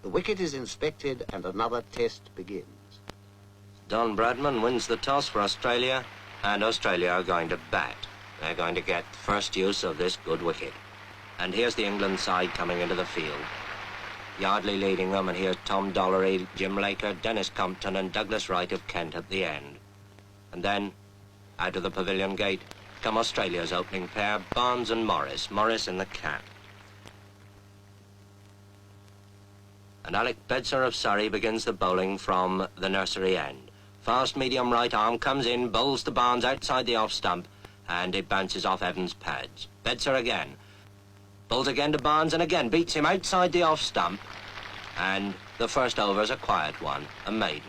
The wicket is inspected and another test begins. Don Bradman wins the toss for Australia, and Australia are going to bat. They're going to get first use of this good wicket. And here's the England side coming into the field. Yardley leading them, and here's Tom Dollery, Jim Laker, Dennis Compton and Douglas Wright of Kent at the end. And then, out of the pavilion gate, come Australia's opening pair, Barnes and Morris, Morris in the cap. And Alec Bedser of Surrey begins the bowling from the nursery end. Fast medium right arm comes in, bowls to Barnes outside the off stump, and it bounces off Evans' pads. Bedser again. Bowls again to Barnes and again beats him outside the off stump. And the first over's a quiet one, a maiden.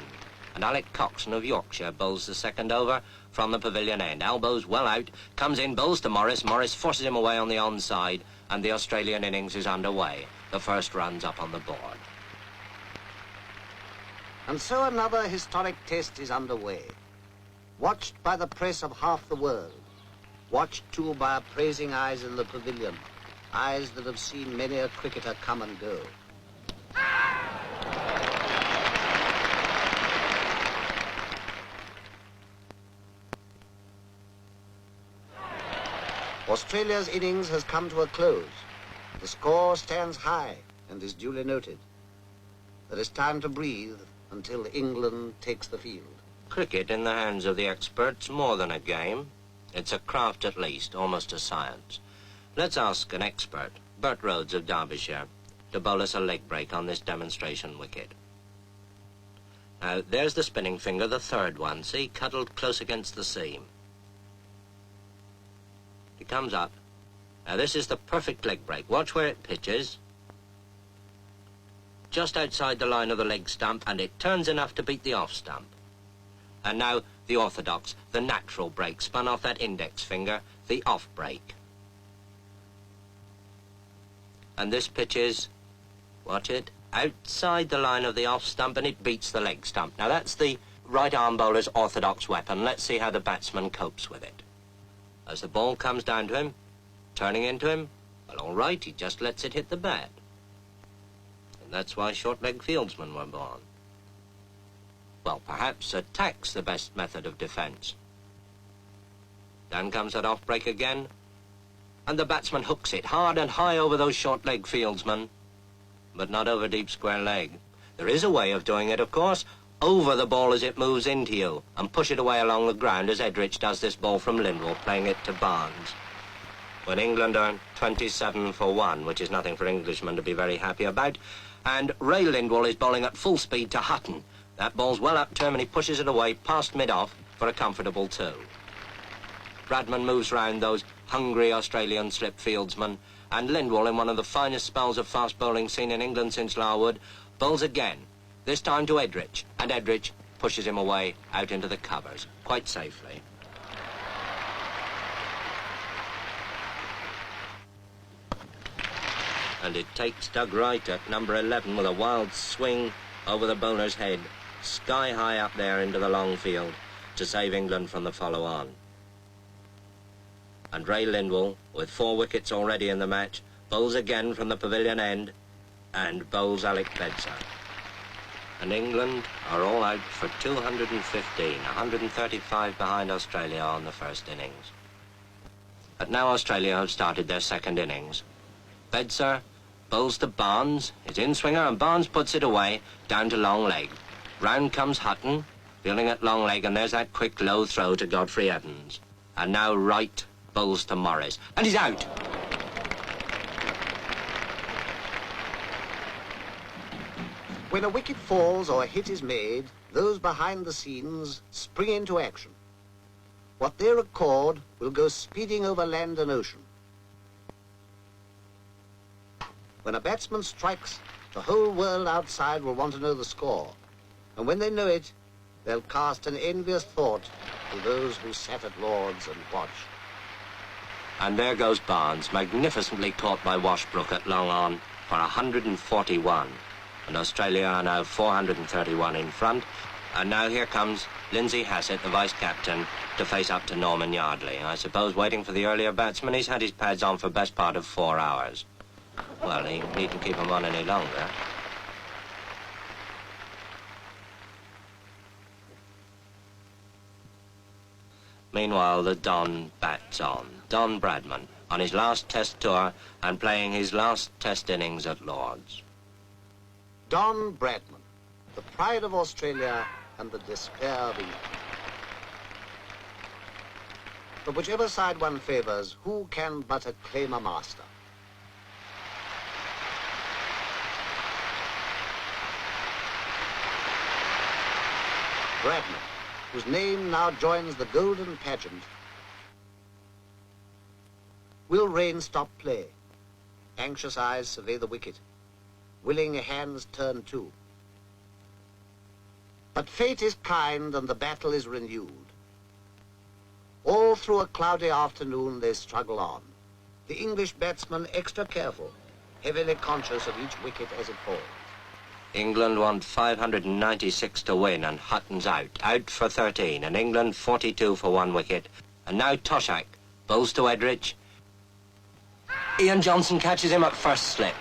And Alec Coxon of Yorkshire bowls the second over from the pavilion end. Elbows well out, comes in, bowls to Morris. Morris forces him away on the onside, and the Australian innings is underway. The first run's up on the board. And so another historic test is underway. Watched by the press of half the world. Watched too by appraising eyes in the pavilion. Eyes that have seen many a cricketer come and go. Australia's innings has come to a close. The score stands high and is duly noted. There is time to breathe until England takes the field. Cricket in the hands of the experts, more than a game. It's a craft at least, almost a science. Let's ask an expert, Bert Rhodes of Derbyshire, to bowl us a leg break on this demonstration wicket. Now, there's the spinning finger, the third one, see, cuddled close against the seam. It comes up. Now, this is the perfect leg break. Watch where it pitches. Just outside the line of the leg stump, and it turns enough to beat the off stump. And now, the orthodox, the natural break, spun off that index finger, the off break. And this pitches, watch it, outside the line of the off stump, and it beats the leg stump. Now, that's the right arm bowler's orthodox weapon. Let's see how the batsman copes with it. As the ball comes down to him, turning into him, well, all right, he just lets it hit the bat. And that's why short-leg fieldsmen were born. Well, perhaps attack's the best method of defence. Down comes that off-break again, and the batsman hooks it hard and high over those short-leg fieldsmen, but not over deep square leg. There is a way of doing it, of course, over the ball as it moves into you, and push it away along the ground as Edrich does this ball from Lindwall, playing it to Barnes. When England are 27 for 1, which is nothing for Englishmen to be very happy about, and Ray Lindwall is bowling at full speed to Hutton. That ball's well up to him, and he pushes it away past mid-off for a comfortable 2. Bradman moves round those hungry Australian slip fieldsmen, and Lindwall, in one of the finest spells of fast bowling seen in England since Larwood, bowls again, this time to Edrich, and Edrich pushes him away out into the covers, quite safely. And it takes Doug Wright at number 11 with a wild swing over the bowler's head, sky high up there into the long field, to save England from the follow-on. And Ray Lindwall, with 4 wickets already in the match, bowls again from the pavilion end, and bowls Alec Bedser. And England are all out for 215, 135 behind Australia on the first innings. But now Australia have started their second innings. Bedser bowls to Barnes, his in-swinger, and Barnes puts it away, down to long leg. Round comes Hutton, fielding at long leg, and there's that quick low throw to Godfrey Evans. And now Wright bowls to Morris, and he's out. When a wicket falls or a hit is made, those behind the scenes spring into action. What they record will go speeding over land and ocean. When a batsman strikes, the whole world outside will want to know the score. And when they know it, they'll cast an envious thought to those who sat at Lord's and watched. And there goes Barnes, magnificently caught by Washbrook at long on for 141. And Australia are now 431 in front. And now here comes Lindsay Hassett, the vice-captain, to face up to Norman Yardley. I suppose waiting for the earlier batsman. He's had his pads on for best part of 4 hours. Well, he needn't keep them on any longer. Meanwhile, the Don bats on. Don Bradman, on his last Test tour and playing his last Test innings at Lord's. Don Bradman, the pride of Australia and the despair of England. But whichever side one favours, who can but acclaim a master? Bradman, whose name now joins the golden pageant, will Rain stop play? Anxious eyes survey the wicket. Willing hands turn too. But fate is kind and the battle is renewed. All through a cloudy afternoon they struggle on. The English batsman extra careful, heavily conscious of each wicket as it falls. England want 596 to win, and Hutton's out for 13, and England 42 for 1 wicket. And now Toshak bowls to Edrich. Ian Johnson catches him at first slip.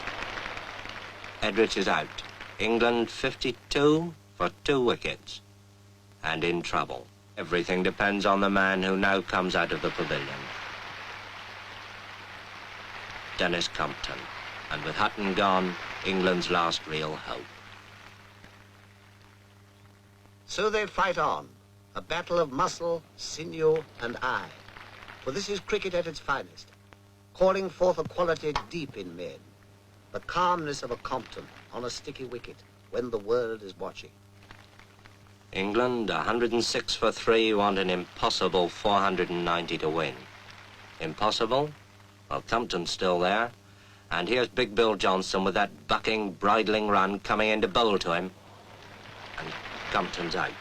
Edrich is out. England 52 for 2 wickets. And in trouble. Everything depends on the man who now comes out of the pavilion. Dennis Compton. And with Hutton gone, England's last real hope. So they fight on, a battle of muscle, sinew, and eye. For this is cricket at its finest, calling forth a quality deep in men, the calmness of a Compton on a sticky wicket when the world is watching. England, 106 for 3, want an impossible 490 to win. Impossible? Well, Compton's still there. And here's Big Bill Johnson with that bucking, bridling run coming in to bowl to him. And Compton's out.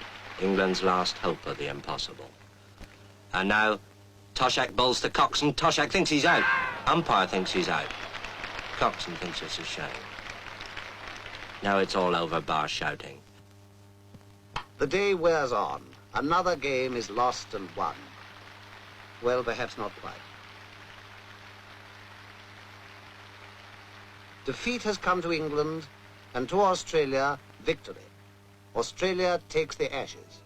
England's last hope of the impossible. And now, Toshak bowls to Coxon. Toshak thinks he's out. Umpire thinks he's out. Coxon thinks it's a shame. Now it's all over, bar shouting. The day wears on. Another game is lost and won. Well, perhaps not quite. Defeat has come to England, and to Australia, victory. Australia takes the Ashes.